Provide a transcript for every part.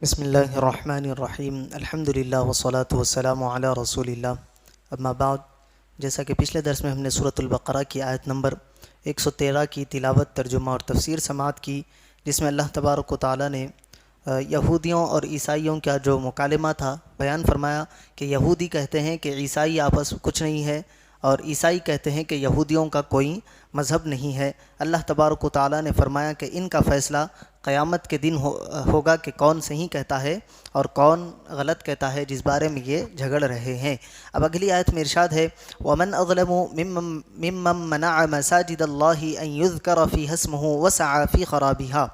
بسم اللہ الرحمن الرحیم الحمدللہ والصلاة والسلام علی رسول اللہ اما بعد، جیسا کہ پچھلے درس میں ہم نے سورۃ البقرہ کی آیت نمبر 113 کی تلاوت، ترجمہ اور تفسیر سماعت کی، جس میں اللہ تبارک و تعالیٰ نے یہودیوں اور عیسائیوں کا جو مکالمہ تھا بیان فرمایا کہ یہودی کہتے ہیں کہ عیسائی آپس کچھ نہیں ہے، اور عیسائی کہتے ہیں کہ یہودیوں کا کوئی مذہب نہیں ہے۔ اللہ تبارک و تعالیٰ نے فرمایا کہ ان کا فیصلہ قیامت کے دن ہوگا کہ کون صحیح کہتا ہے اور کون غلط کہتا ہے، جس بارے میں یہ جھگڑ رہے ہیں۔ اب اگلی آیت میں ارشاد ہے وَمَنْ أَظْلَمُ مِمَّنْ مَنَعَ مَسَاجِدَ اللَّهِ أَنْ يُذْكَرَ فِيهَا اسْمُهُ وَسَعَى فِي خَرَابِهَا،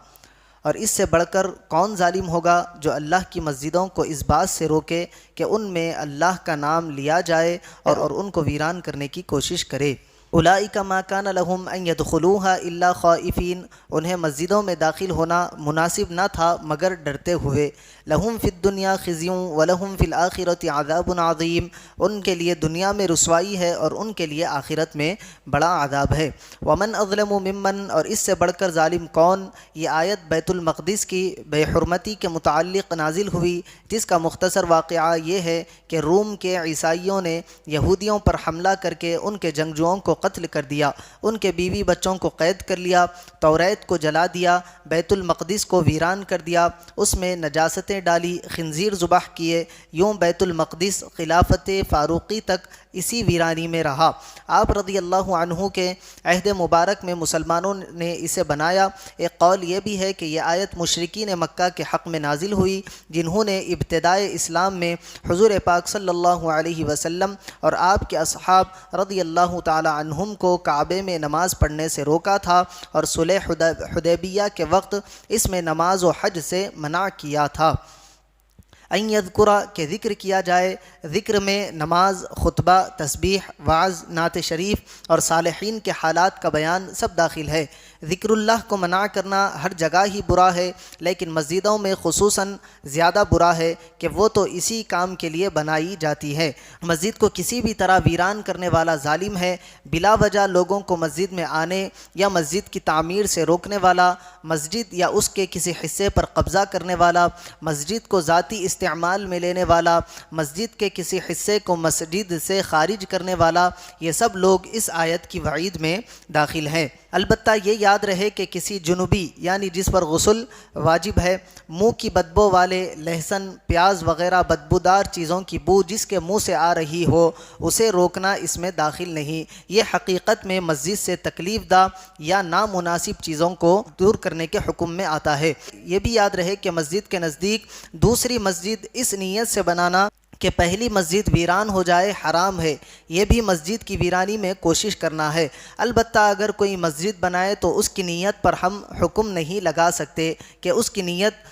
اور اس سے بڑھ کر کون ظالم ہوگا جو اللہ کی مسجدوں کو اس بات سے روکے کہ ان میں اللہ کا نام لیا جائے اور ان کو ویران کرنے کی کوشش کرے۔ اولئک ما کان لهم ان يدخلوها الا خائفین، انہیں مسجدوں میں داخل ہونا مناسب نہ تھا مگر ڈرتے ہوئے۔ لهم فی الدنیا خزی ولهم فی الآخرۃ عذاب عظیم، ان کے لیے دنیا میں رسوائی ہے اور ان کے لیے آخرت میں بڑا عذاب ہے۔ ومن اظلم ممن، اور اس سے بڑھ کر ظالم کون، یہ آیت بیت المقدس کی بے حرمتی کے متعلق نازل ہوئی، جس کا مختصر واقعہ یہ ہے کہ روم کے عیسائیوں نے یہودیوں پر حملہ کر کے ان کے جنگجوؤں کو قتل کر دیا، ان کے بیوی بچوں کو قید کر لیا، توریت کو جلا دیا، بیت المقدس کو ویران کر دیا، اس میں نجاستیں ڈالی، خنزیر ذبح کیے، یوں بیت المقدس خلافت فاروقی تک اسی ویرانی میں رہا۔ آپ رضی اللہ عنہ کے عہد مبارک میں مسلمانوں نے اسے بنایا۔ ایک قول یہ بھی ہے کہ یہ آیت مشرکین مکہ کے حق میں نازل ہوئی، جنہوں نے ابتدائے اسلام میں حضور پاک صلی اللہ علیہ وسلم اور آپ کے اصحاب رضی اللہ تعالی عنہم کو کعبے میں نماز پڑھنے سے روکا تھا، اور صلح حدیبیہ کے وقت اس میں نماز و حج سے منع کیا تھا۔ ان یذکرہ، کہ ذکر کیا جائے، ذکر میں نماز، خطبہ، تسبیح، وعظ، نعت شریف اور صالحین کے حالات کا بیان سب داخل ہے۔ ذکر اللہ کو منع کرنا ہر جگہ ہی برا ہے، لیکن مسجدوں میں خصوصاً زیادہ برا ہے کہ وہ تو اسی کام کے لیے بنائی جاتی ہے۔ مسجد کو کسی بھی طرح ویران کرنے والا ظالم ہے، بلا وجہ لوگوں کو مسجد میں آنے یا مسجد کی تعمیر سے روکنے والا، مسجد یا اس کے کسی حصے پر قبضہ کرنے والا، مسجد کو ذاتی استعمال میں لینے والا، مسجد کے کسی حصے کو مسجد سے خارج کرنے والا، یہ سب لوگ اس آیت کی وعید میں داخل ہیں۔ البتہ یہ یاد رہے کہ کسی جنوبی یعنی جس پر غسل واجب ہے، منہ کی بدبو والے، لہسن، پیاز وغیرہ بدبودار چیزوں کی بو جس کے منہ سے آ رہی ہو، اسے روکنا اس میں داخل نہیں۔ یہ حقیقت میں مسجد سے تکلیف دہ یا نامناسب چیزوں کو دور کرنے کے حکم میں آتا ہے۔ یہ بھی یاد رہے کہ مسجد کے نزدیک دوسری مسجد اس نیت سے بنانا کہ پہلی مسجد ویران ہو جائے حرام ہے، یہ بھی مسجد کی ویرانی میں کوشش کرنا ہے۔ البتہ اگر کوئی مسجد بنائے تو اس کی نیت پر ہم حکم نہیں لگا سکتے کہ اس کی نیت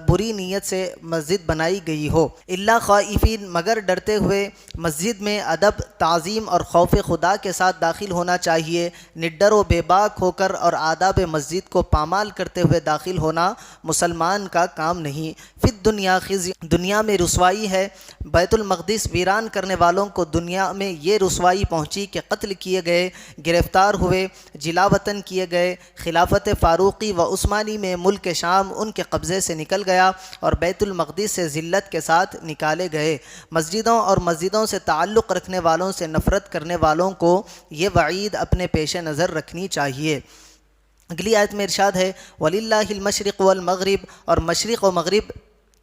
بری نیت سے مسجد بنائی گئی ہو۔ الا خائفین، مگر ڈرتے ہوئے۔ مسجد میں ادب، تعظیم اور خوف خدا کے ساتھ داخل ہونا چاہیے۔ نڈر و بے باک ہو کر اور آداب مسجد کو پامال کرتے ہوئے داخل ہونا مسلمان کا کام نہیں۔ فی الدنیا خزی، دنیا میں رسوائی ہے۔ بیت المقدس ویران کرنے والوں کو دنیا میں یہ رسوائی پہنچی کہ قتل کیے گئے، گرفتار ہوئے، جلا وطن کیے گئے۔ خلافت فاروقی و عثمانی میں ملک شام ان کے قبضے سے نکل گیا اور بیت المقدس سے ذلت کے ساتھ نکالے گئے۔ مسجدوں اور مسجدوں سے تعلق رکھنے والوں سے نفرت کرنے والوں کو یہ وعید اپنے پیش نظر رکھنی چاہیے۔ اگلی آیت میں ارشاد ہے وَلِلَّهِ الْمَشْرِقُ وَالْمَغْرِبُ، اور مشرق و مغرب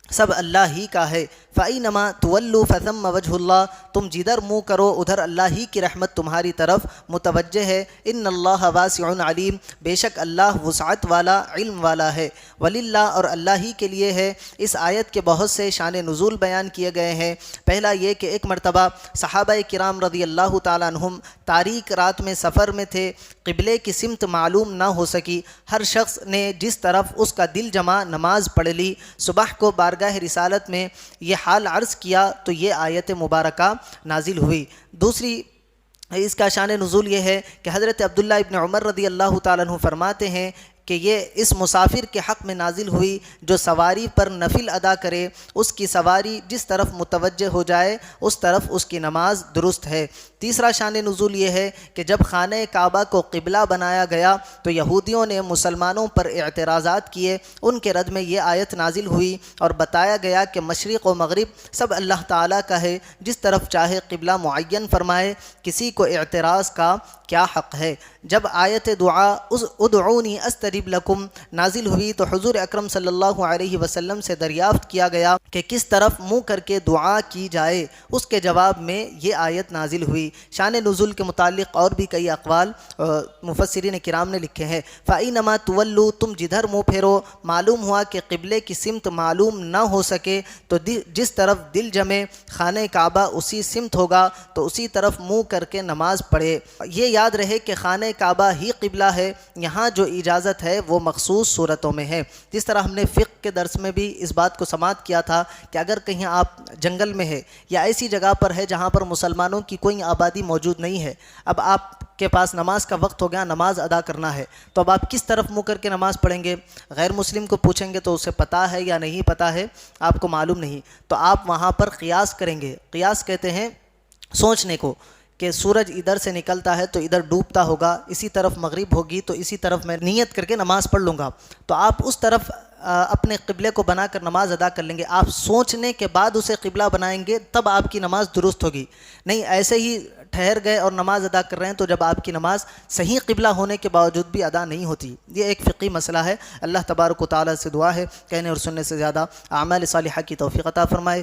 سب اللہ ہی کا ہے۔ فَأَيْنَمَا تُوَلُّوا فَثَمَّ وَجْهُ اللَّهِ، تم جدھر منہ کرو ادھر اللہ ہی کی رحمت تمہاری طرف متوجہ ہے۔ ان اللہ واسع علیم، بے شک اللہ وسعت والا، علم والا ہے۔ وللہ، اور اللہ ہی کے لیے ہے۔ اس آیت کے بہت سے شان نزول بیان کیے گئے ہیں۔ پہلا یہ کہ ایک مرتبہ صحابہ کرام رضی اللہ تعالیٰ عنہم تاریک رات میں سفر میں تھے، قبلے کی سمت معلوم نہ ہو سکی، ہر شخص نے جس طرف اس کا دل جمع نماز پڑھ لی۔ صبح کو بارگاہ رسالت میں یہ حال عرض کیا تو یہ آیت مبارکہ نازل ہوئی۔ دوسری اس کا شان نزول یہ ہے کہ حضرت عبداللہ ابن عمر رضی اللہ تعالیٰ عنہ فرماتے ہیں کہ یہ اس مسافر کے حق میں نازل ہوئی جو سواری پر نفل ادا کرے، اس کی سواری جس طرف متوجہ ہو جائے اس طرف اس کی نماز درست ہے۔ تیسرا شان نزول یہ ہے کہ جب خانہ کعبہ کو قبلہ بنایا گیا تو یہودیوں نے مسلمانوں پر اعتراضات کیے، ان کے رد میں یہ آیت نازل ہوئی اور بتایا گیا کہ مشرق و مغرب سب اللہ تعالیٰ کا ہے، جس طرف چاہے قبلہ معین فرمائے، کسی کو اعتراض کا کیا حق ہے۔ جب آیت دعا ادعونی استجب لکم نازل ہوئی تو حضور اکرم صلی اللہ علیہ وسلم سے دریافت کیا گیا کہ کس طرف منہ کر کے دعا کی جائے، اس کے جواب میں یہ آیت نازل ہوئی۔ شان نزول کے متعلق اور بھی کئی اقوال مفسرین کرام نے لکھے ہیں۔ فَإِنَّمَا تُوَلُّوا تم جدھر منہ پھیرو، معلوم ہوا کہ قبلے کی سمت معلوم نہ ہو سکے تو جس طرف دل جمے خانہ کعبہ اسی سمت ہوگا تو اسی طرف منہ کر کے نماز پڑھے۔ یہ یاد رہے کہ خانہ کعبہ ہی قبلہ ہے، یہاں جو اجازت ہے وہ مخصوص صورتوں میں ہے۔ جس طرح ہم نے فقہ کے درس میں بھی اس بات کو سماعت کیا تھا کہ اگر کہیں آپ جنگل میں ہے یا ایسی جگہ پر ہے جہاں پر مسلمانوں کی کوئی آبادی موجود نہیں ہے، اب آپ کے پاس نماز کا وقت ہو گیا، نماز ادا کرنا ہے، تو اب آپ کس طرف منہ کر کے نماز پڑھیں گے؟ غیر مسلم کو پوچھیں گے تو اسے پتہ ہے یا نہیں پتہ ہے، آپ کو معلوم نہیں، تو آپ وہاں پر قیاس کریں گے۔ قیاس کہتے ہیں سوچنے کو، کہ سورج ادھر سے نکلتا ہے تو ادھر ڈوبتا ہوگا، اسی طرف مغرب ہوگی تو اسی طرف میں نیت کر کے نماز پڑھ لوں گا، تو آپ اس طرف اپنے قبلے کو بنا کر نماز ادا کر لیں گے۔ آپ سوچنے کے بعد اسے قبلہ بنائیں گے تب آپ کی نماز درست ہوگی، نہیں ایسے ہی ٹھہر گئے اور نماز ادا کر رہے ہیں تو جب آپ کی نماز صحیح قبلہ ہونے کے باوجود بھی ادا نہیں ہوتی۔ یہ ایک فقہی مسئلہ ہے۔ اللہ تبارک و تعالیٰ سے دعا ہے کہنے اور سننے سے زیادہ اعمال صالحہ کی توفیق عطا فرمائے۔